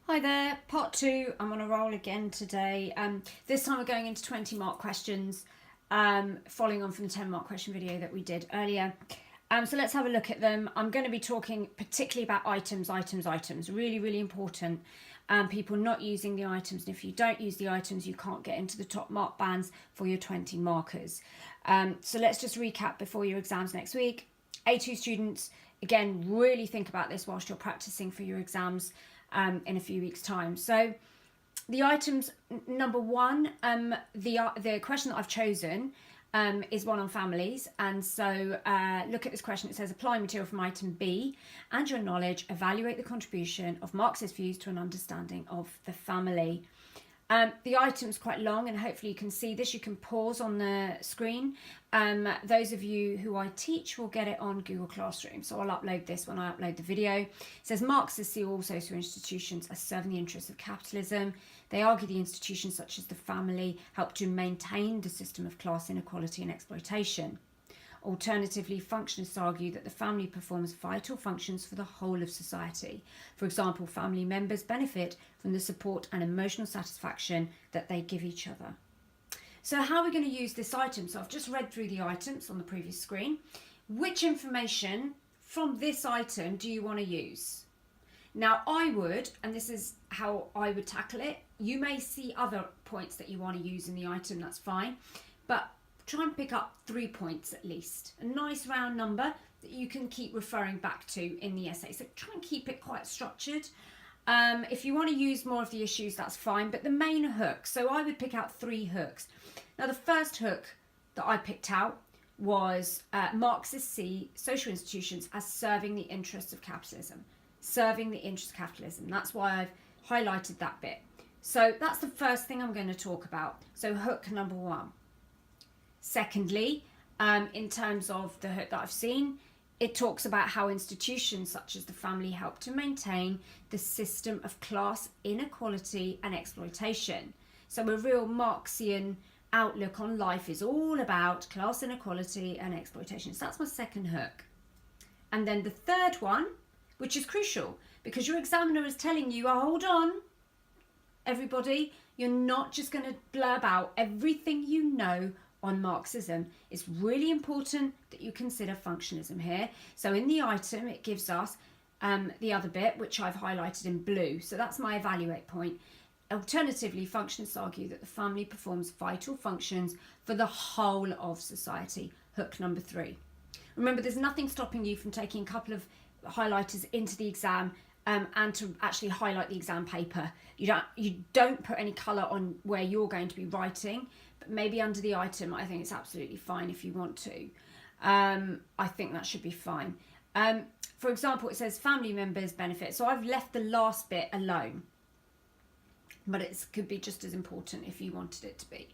Hi there, part two. I'm on a roll again today. This time we're going into 20 mark questions, following on from the 10 mark question video that we did earlier. So let's have a look at them. I'm going to be talking particularly about items. Really, really important. People not using the items. And if you don't use the items, you can't get into the top mark bands for your 20 markers. So let's just recap before your exams next week. A2 students, again, really think about this whilst you're practicing for your exams in a few weeks' time. So the items, number one, the question that I've chosen is one on families. And so look at this question. It says, apply material from item B and your knowledge, evaluate the contribution of Marxist views to an understanding of the family. The item's quite long and hopefully you can see this. You can pause on the screen. Those of you who I teach will get it on Google Classroom. So I'll upload this when I upload the video. It says Marxists see all social institutions as serving the interests of capitalism. They argue the institutions such as the family help to maintain the system of class inequality and exploitation. Alternatively, functionists argue that the family performs vital functions for the whole of society. For example, family members benefit from the support and emotional satisfaction that they give each other. So how are we going to use this item? So I've just read through the items on the previous screen. Which information from this item do you want to use? Now I would, and this is how I would tackle it, you may see other points that you want to use in the item, that's fine, but try and pick up 3 points at least. A nice round number that you can keep referring back to in the essay. So try and keep it quite structured. If you want to use more of the issues, that's fine. But the main hook, so I would pick out 3 hooks. Now the first hook that I picked out was Marxists see social institutions as serving the interests of capitalism. Serving the interests of capitalism. That's why I've highlighted that bit. So that's the first thing I'm going to talk about. So hook number 1. Secondly, in terms of the hook that I've seen, it talks about how institutions such as the family help to maintain the system of class inequality and exploitation. So a real Marxian outlook on life is all about class inequality and exploitation. So that's my second hook. And then the third one, which is crucial, because your examiner is telling you, oh, hold on, everybody, you're not just going to blurb out everything you know on Marxism. It's really important that you consider functionalism here. So in the item, it gives us the other bit, which I've highlighted in blue. So that's my evaluate point. Alternatively, functionists argue that the family performs vital functions for the whole of society. Hook number 3. Remember, there's nothing stopping you from taking a couple of highlighters into the exam and to actually highlight the exam paper. You don't put any colour on where you're going to be writing, but maybe under the item, I think it's absolutely fine if you want to. I think that should be fine. For example, it says family members benefit. So I've left the last bit alone, but it could be just as important if you wanted it to be.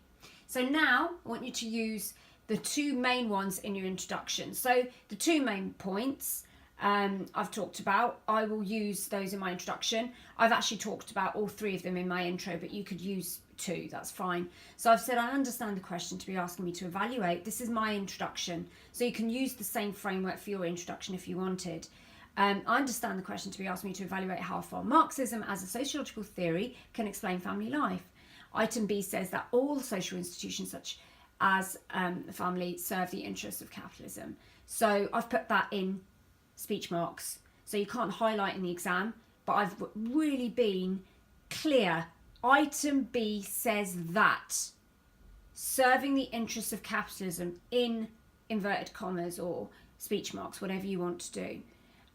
So now I want you to use the 2 main ones in your introduction. So the 2 main points I've talked about, I will use those in my introduction. I've actually talked about all 3 of them in my intro, but you could use 2, that's fine. So I've said I understand the question to be asking me to evaluate. This is my introduction. So you can use the same framework for your introduction if you wanted. I understand the question to be asking me to evaluate how far Marxism as a sociological theory can explain family life. Item B says that all social institutions such as the family serve the interests of capitalism. So I've put that in speech marks. So you can't highlight in the exam, but I've really been clear. Item B says that serving the interests of capitalism in inverted commas or speech marks, whatever you want to do.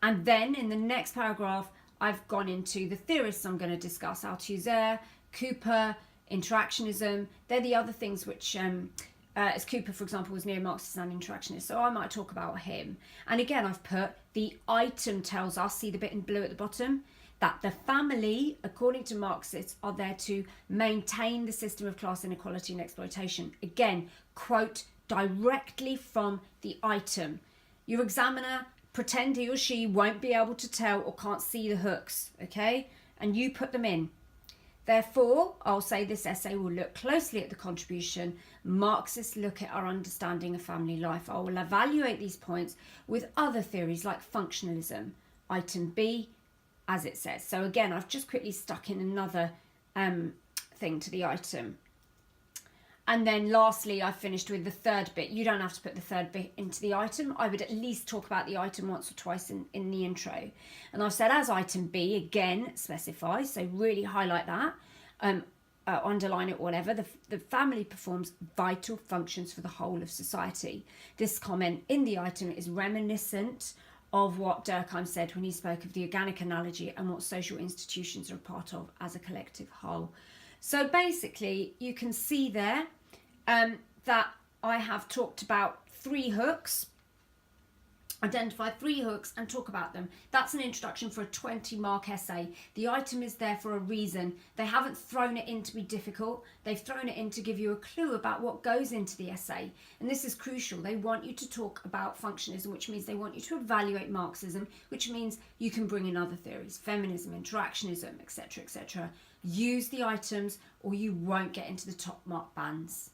And then in the next paragraph, I've gone into the theorists I'm going to discuss, Althusser, Cooper, interactionism. They're the other things which, as Cooper, for example, was neo-Marxist and interactionist, so I might talk about him. And again, I've put the item tells us, see the bit in blue at the bottom, that the family, according to Marxists, are there to maintain the system of class inequality and exploitation. Again, quote directly from the item. Your examiner, pretend he or she won't be able to tell or can't see the hooks, okay? And you put them in. Therefore, I'll say this essay will look closely at the contribution Marxists look at our understanding of family life. I will evaluate these points with other theories like functionalism. Item B, as it says. So again, I've just quickly stuck in another thing to the item. And then lastly, I finished with the third bit. You don't have to put the third bit into the item. I would at least talk about the item once or twice in the intro. And I've said as item B, again, specify, so really highlight that, underline it, whatever. The family performs vital functions for the whole of society. This comment in the item is reminiscent of what Durkheim said when he spoke of the organic analogy and what social institutions are a part of as a collective whole. So basically, you can see there that I have talked about 3 hooks, identify 3 hooks and talk about them. That's an introduction for a 20-mark essay. The item is there for a reason. They haven't thrown it in to be difficult. They've thrown it in to give you a clue about what goes into the essay. And this is crucial. They want you to talk about functionalism, which means they want you to evaluate Marxism, which means you can bring in other theories, feminism, interactionism, etc., etc. Use the items or you won't get into the top mark bands.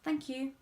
Thank you.